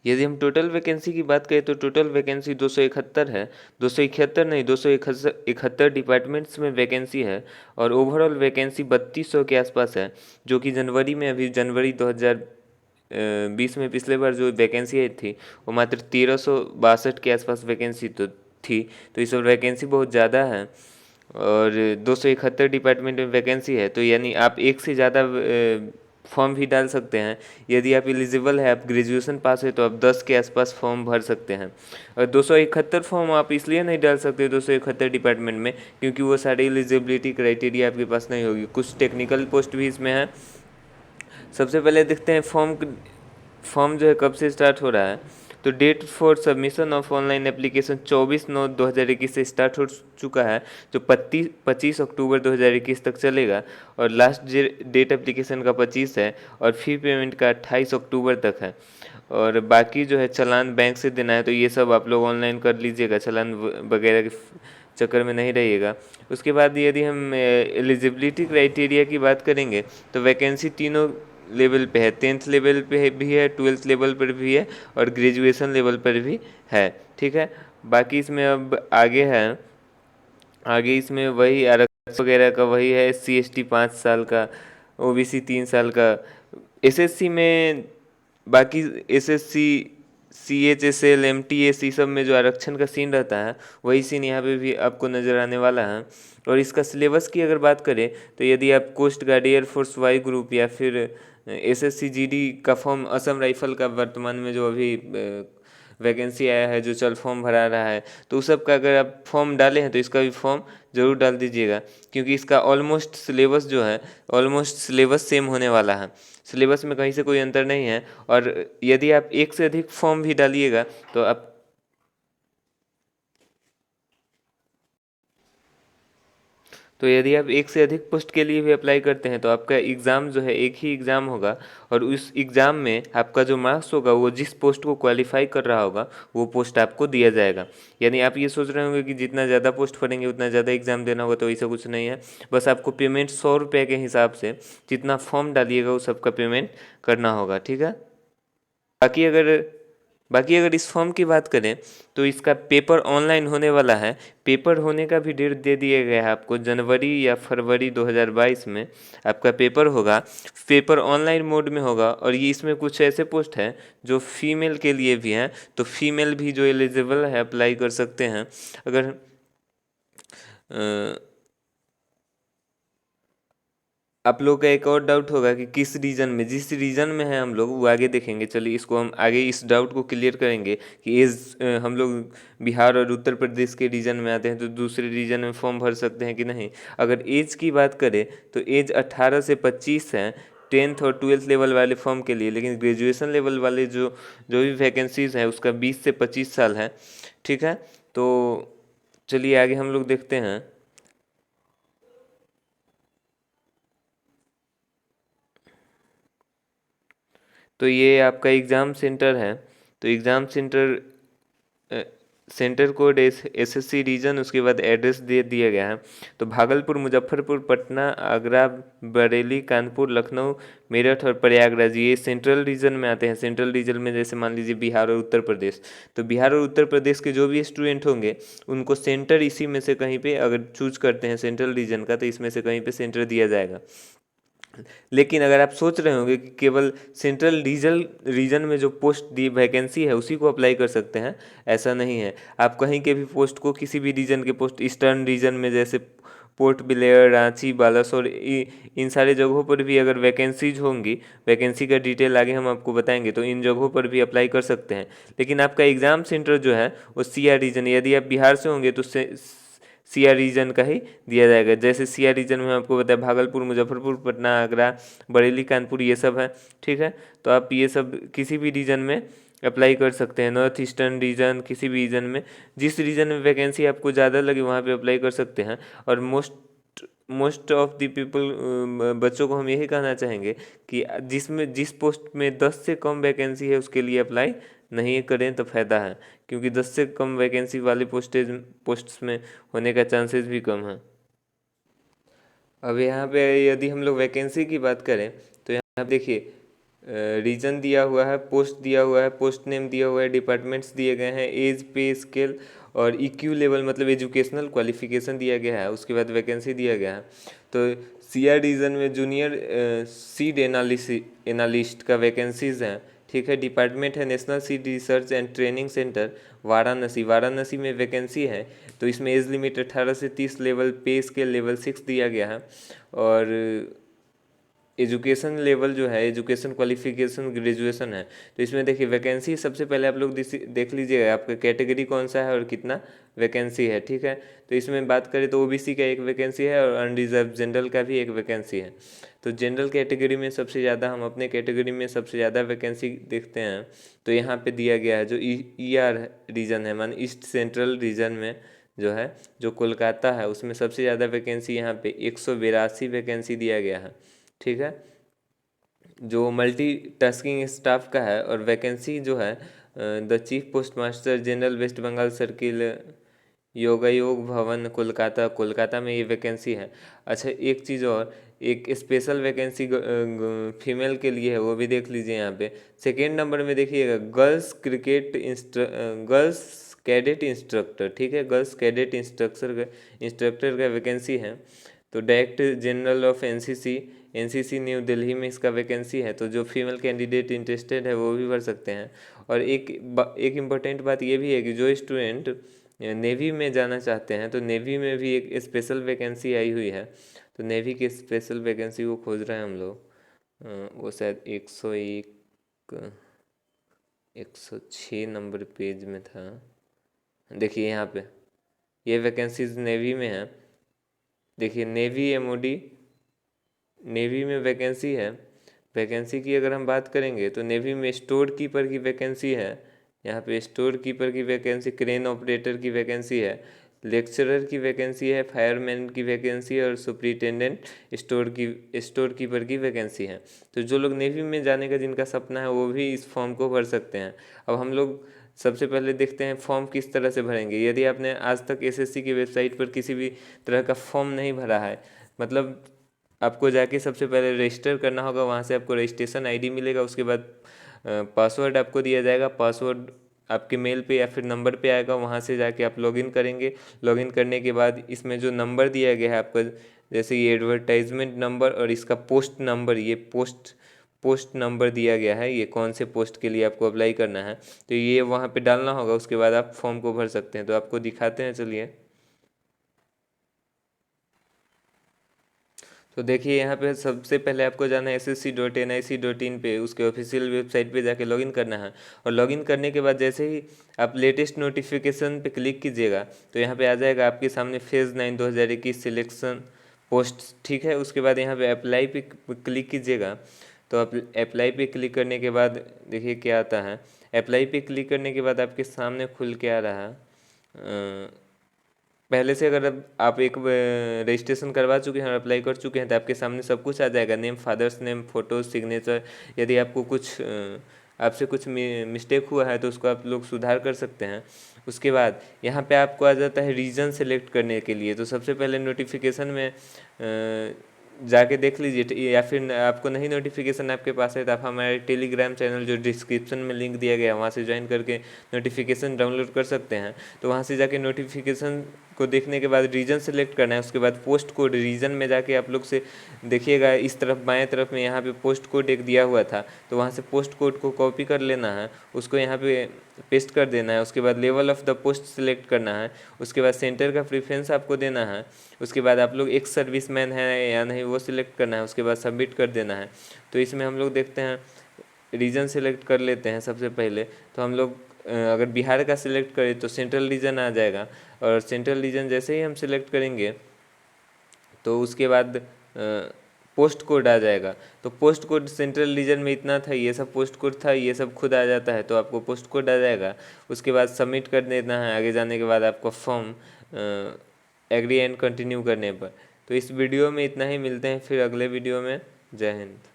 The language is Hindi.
यदि हम टोटल वैकेंसी की बात करें तो टोटल वैकेंसी 271 है। 271 नहीं, 271 डिपार्टमेंट्स में वैकेंसी है और ओवरऑल वैकेंसी 3200 के आसपास है, जो कि जनवरी में, अभी जनवरी 2020 में पिछले बार जो वैकेंसी आई थी वो मात्र 1362 के आसपास वैकेंसी तो थी। तो इस बार वैकेंसी बहुत ज़्यादा है और 271 डिपार्टमेंट में वैकेंसी है, तो यानी आप एक से ज़्यादा फॉर्म भी डाल सकते हैं। यदि आप एलिजिबल है, आप ग्रेजुएशन पास है, तो आप 10 के आसपास फॉर्म भर सकते हैं। और 271 फॉर्म आप इसलिए नहीं डाल सकते 271 डिपार्टमेंट में, क्योंकि वो सारी एलिजिबिलिटी क्राइटेरिया आपके पास नहीं होगी। कुछ टेक्निकल पोस्ट भी इसमें है। सबसे पहले देखते हैं फॉर्म फॉर्म जो है कब से स्टार्ट हो रहा है। तो date for submission of online application 24/9/2021 से स्टार्ट हो चुका है, जो 25 अक्टूबर 2021 तक चलेगा। और लास्ट डेट एप्लीकेशन का 25 है और फी पेमेंट का 28 अक्टूबर तक है। और बाकी जो है चालान बैंक से देना है, तो ये सब आप लोग ऑनलाइन कर लीजिएगा, चालान वगैरह के चक्कर में नहीं रहिएगा। उसके बाद यदि हम एलिजिबिलिटी क्राइटेरिया की बात करेंगे तो वैकेंसी तीनों लेवल पे है। 10th लेवल पे भी है, 12th लेवल पर भी है और ग्रेजुएशन लेवल पर भी है। ठीक है, बाकी इसमें अब आगे है, आगे इसमें वही आरक्षण वगैरह का वही है। SC ST 5 साल का, OBC 3 साल का। SSC में बाकी SSC CHSL MTS सब में जो आरक्षण का सीन रहता है वही सीन यहाँ पे भी आपको नज़र आने वाला है। और इसका सिलेबस की अगर बात करें तो यदि आप कोस्ट गार्ड, एयरफोर्स, वायु ग्रुप या फिर SSC GD का फॉर्म, असम राइफल का वर्तमान में जो अभी वैकेंसी आया है, जो चल फॉर्म भरा रहा है, तो उस सब का अगर आप फॉर्म डाले हैं तो इसका भी फॉर्म ज़रूर डाल दीजिएगा, क्योंकि इसका ऑलमोस्ट सिलेबस जो है, ऑलमोस्ट सिलेबस सेम होने वाला है। सिलेबस में कहीं से कोई अंतर नहीं है। और यदि आप एक से अधिक फॉर्म भी डालिएगा तो आप तो यदि आप एक से अधिक पोस्ट के लिए भी अप्लाई करते हैं तो आपका एग्ज़ाम जो है एक ही एग्ज़ाम होगा और उस एग्ज़ाम में आपका जो मार्क्स होगा वो जिस पोस्ट को क्वालिफाई कर रहा होगा वो पोस्ट आपको दिया जाएगा। यानी आप ये सोच रहे होंगे कि जितना ज़्यादा पोस्ट भरेंगे उतना ज़्यादा एग्ज़ाम देना होगा, तो ऐसा कुछ नहीं है। बस आपको पेमेंट 100 रुपये के हिसाब से जितना फॉर्म डालिएगा उस सबका पेमेंट करना होगा। ठीक है, बाकी अगर बाकी अगर इस फॉर्म की बात करें तो इसका पेपर ऑनलाइन होने वाला है। पेपर होने का भी डेट दे दिया गया है आपको, जनवरी या फरवरी 2022 में आपका पेपर होगा। पेपर ऑनलाइन मोड में होगा और ये इसमें कुछ ऐसे पोस्ट हैं जो फीमेल के लिए भी हैं, तो फीमेल भी जो एलिजिबल है अप्लाई कर सकते हैं। अगर आप लोग का एक और डाउट होगा कि किस रीजन में, जिस रीजन में है हम लोग वो आगे देखेंगे। चलिए इसको हम आगे इस डाउट को क्लियर करेंगे कि एज हम लोग बिहार और उत्तर प्रदेश के रीजन में आते हैं तो दूसरे रीजन में फॉर्म भर सकते हैं कि नहीं। अगर एज की बात करें तो एज 18 से 25 है 10th और 12th लेवल वाले फॉर्म के लिए, लेकिन ग्रेजुएशन लेवल वाले जो जो भी वैकेंसीज हैं उसका 20 से 25 साल है। ठीक है, तो चलिए आगे हम लोग देखते हैं। तो ये आपका एग्ज़ाम सेंटर है। तो exam centre centre code SSC region, उसके बाद एड्रेस दे दिया गया है। तो भागलपुर, मुजफ्फरपुर, पटना, आगरा, बरेली, कानपुर, लखनऊ, मेरठ और प्रयागराज ये सेंट्रल रीजन में आते हैं। सेंट्रल रीजन में जैसे मान लीजिए बिहार और उत्तर प्रदेश, तो बिहार और उत्तर प्रदेश के जो भी स्टूडेंट होंगे उनको सेंटर इसी में से कहीं पे अगर चूज करते हैं सेंट्रल रीजन का, तो इसमें से कहीं पे सेंटर दिया जाएगा। लेकिन अगर आप सोच रहे होंगे कि केवल सेंट्रल रीजन में जो पोस्ट दी वैकेंसी है उसी को अप्लाई कर सकते हैं, ऐसा नहीं है। आप कहीं के भी पोस्ट को, किसी भी रीजन के पोस्ट, ईस्टर्न रीजन में जैसे पोर्ट ब्लेयर, रांची, बालासोर, इन सारे जगहों पर भी अगर वैकेंसीज होंगी, वैकेंसी का डिटेल आगे हम आपको बताएंगे, तो इन जगहों पर भी अप्लाई कर सकते हैं। लेकिन आपका एग्ज़ाम सेंटर जो है वो CR रीजन, यदि आप बिहार से होंगे तो CR रीजन का ही दिया जाएगा। जैसे CR रीजन में आपको बताया भागलपुर, मुजफ्फरपुर, पटना, आगरा, बरेली, कानपुर ये सब है। ठीक है, तो आप ये सब किसी भी रीजन में अप्लाई कर सकते हैं। नॉर्थ ईस्टर्न रीजन, किसी भी रीजन में, जिस रीजन में वैकेंसी आपको ज़्यादा लगे वहाँ पे अप्लाई कर सकते हैं। और मोस्ट ऑफ द पीपल, बच्चों को हम यही कहना चाहेंगे कि जिस पोस्ट में 10 से कम वैकेंसी है उसके लिए अप्लाई नहीं करें तो फ़ायदा है, क्योंकि 10 से कम वैकेंसी वाले पोस्ट्स में होने का चांसेस भी कम है। अब यहाँ पे यदि हम लोग वैकेंसी की बात करें तो यहाँ पे देखिए रीजन दिया हुआ है, पोस्ट दिया हुआ है, पोस्ट नेम दिया हुआ है, डिपार्टमेंट्स दिए गए हैं, एज, पे स्केल और ईक्यू लेवल मतलब एजुकेशनल क्वालिफिकेशन दिया गया है। उसके बाद वैकेंसी दिया गया है। तो सीआर रीजन में जूनियर सीड एनालिस्ट का वैकेंसीज हैं। ठीक है। डिपार्टमेंट है national seed research and training centre Varanasi. Varanasi में वैकेंसी है। तो इसमें एज लिमिट 18 से 30, लेवल पे स्केल लेवल 6 दिया गया है। और एजुकेशन लेवल जो है, एजुकेशन क्वालिफिकेशन ग्रेजुएशन है। तो इसमें देखिए वैकेंसी सबसे पहले आप लोग देख लीजिएगा आपका कैटेगरी कौन सा है और कितना वैकेंसी है। ठीक है। तो इसमें बात करें तो ओबीसी का एक वैकेंसी है और अनरिजर्व जनरल का भी एक वैकेंसी है। तो जनरल कैटेगरी में सबसे ज़्यादा, हम अपने कैटेगरी में सबसे ज़्यादा वैकेंसी देखते हैं। तो यहाँ पे दिया गया है जो ईआर रीजन है, मान ईस्ट सेंट्रल रीजन में जो है, जो कोलकाता है, उसमें सबसे ज़्यादा वैकेंसी यहाँ पे 182 वैकेंसी दिया गया है। ठीक है। जो मल्टी टास्किंग स्टाफ का है। और वैकेंसी जो है the chief post master general West Bengal circle Yogayog Bhavan Kolkata, Kolkata में ये वैकेंसी है। अच्छा एक चीज़ और, एक स्पेशल वैकेंसी फीमेल के लिए है, वो भी देख लीजिए यहाँ पे। सेकेंड नंबर में देखिएगा गर्ल्स कैडेट इंस्ट्रक्टर। ठीक है। गर्ल्स कैडेट इंस्ट्रक्टर का वैकेंसी है। तो director general of NCC new Delhi में इसका वैकेंसी है। तो जो फीमेल कैंडिडेट इंटरेस्टेड है वो भी भर सकते हैं। और एक इम्पोर्टेंट बात ये भी है कि जो स्टूडेंट नेवी में जाना चाहते हैं तो नेवी में भी एक स्पेशल वैकेंसी आई हुई है। तो नेवी की स्पेशल वैकेंसी को खोज रहे हैं हम लोग। वो शायद 106 नंबर पेज में था। देखिए यहाँ पे ये वैकेंसीज नेवी में है। देखिए नेवी एमओडी, नेवी में वैकेंसी है। वैकेंसी की अगर हम बात करेंगे तो नेवी में स्टोर कीपर की वैकेंसी है। यहाँ पे स्टोर कीपर की वैकेंसी, क्रेन ऑपरेटर की वैकेंसी है, लेक्चरर की वैकेंसी है, फायरमैन की वैकेंसी है और सुपरिटेंडेंट स्टोर कीपर की वैकेंसी है। तो जो लोग नेवी में जाने का जिनका सपना है वो भी इस फॉर्म को भर सकते हैं। अब हम लोग सबसे पहले देखते हैं फॉर्म किस तरह से भरेंगे। यदि आपने आज तक एसएससी की वेबसाइट पर किसी भी तरह का फॉर्म नहीं भरा है, मतलब आपको जाके सबसे पहले रजिस्टर करना होगा। वहाँ से आपको रजिस्ट्रेशन आईडी मिलेगा। उसके बाद पासवर्ड आपको दिया जाएगा। पासवर्ड आपके मेल पे या फिर नंबर पे आएगा। वहाँ से जाके आप लॉगिन करेंगे। लॉगिन करने के बाद इसमें जो नंबर दिया गया है आपका, जैसे ये एडवर्टाइजमेंट नंबर और इसका पोस्ट नंबर, ये पोस्ट नंबर दिया गया है, ये कौन से पोस्ट के लिए आपको अप्लाई करना है, तो ये वहाँ पे डालना होगा। उसके बाद आप फॉर्म को भर सकते हैं। तो आपको दिखाते हैं, चलिए। तो देखिए यहाँ पे सबसे पहले आपको जाना है ssc.nic.in पे, उसके ऑफिशियल वेबसाइट पे जाके लॉगिन करना है। और लॉगिन करने के बाद जैसे ही आप लेटेस्ट नोटिफिकेशन पे क्लिक कीजिएगा तो यहाँ पे आ जाएगा आपके सामने फेज़ 9 2021 सिलेक्शन पोस्ट। ठीक है। उसके बाद यहाँ पे अप्लाई पे क्लिक कीजिएगा। तो आप अप्लाई पे क्लिक करने के बाद देखिए क्या आता है। अप्लाई पे क्लिक करने के बाद आपके सामने खुल के आ रहा है। पहले से अगर अब आप एक रजिस्ट्रेशन करवा चुके हैं और अप्लाई कर चुके हैं तो आपके सामने सब कुछ आ जाएगा, name, father's name, photo, signature. यदि आपको कुछ आपसे कुछ मिस्टेक हुआ है तो उसको आप लोग सुधार कर सकते हैं। उसके बाद यहाँ पे आपको आ जाता है रीजन सेलेक्ट करने के लिए। तो सबसे पहले नोटिफिकेशन में जाके देख लीजिए, या फिर आपको नहीं नोटिफिकेशन आपके पास है तो आप हमारे टेलीग्राम चैनल जो डिस्क्रिप्शन में लिंक दिया गया है वहाँ से ज्वाइन करके नोटिफिकेशन डाउनलोड कर सकते हैं। तो वहाँ से जाके नोटिफिकेशन को देखने के बाद रीजन सेलेक्ट करना है। उसके बाद पोस्ट कोड, रीजन में जाके आप लोग से देखिएगा इस तरफ बाएं तरफ में यहाँ पे पोस्ट कोड एक दिया हुआ था। तो वहाँ से पोस्ट कोड को कॉपी कर लेना है, उसको यहाँ पे पेस्ट कर देना है। उसके बाद level of the post select करना है। उसके बाद सेंटर का प्रेफरेंस आपको देना है। उसके बाद आप लोग एक्स सर्विसमैन है या नहीं वो सिलेक्ट करना है। उसके बाद सबमिट कर देना है। तो इसमें हम लोग देखते हैं रीजन सेलेक्ट कर लेते हैं सबसे पहले। तो हम लोग अगर बिहार का सिलेक्ट करें तो सेंट्रल रीजन आ जाएगा। और सेंट्रल रीजन जैसे ही हम सिलेक्ट करेंगे तो उसके बाद पोस्ट कोड आ जाएगा। तो पोस्ट कोड सेंट्रल रीजन में इतना था, ये सब पोस्ट कोड था, ये सब खुद आ जाता है। तो आपको पोस्ट कोड आ जाएगा। उसके बाद सबमिट कर देना है। आगे जाने के बाद आपको फॉर्म एग्री एंड कंटिन्यू करने पर। तो इस वीडियो में इतना ही, मिलते हैं फिर अगले वीडियो में। जय हिंद।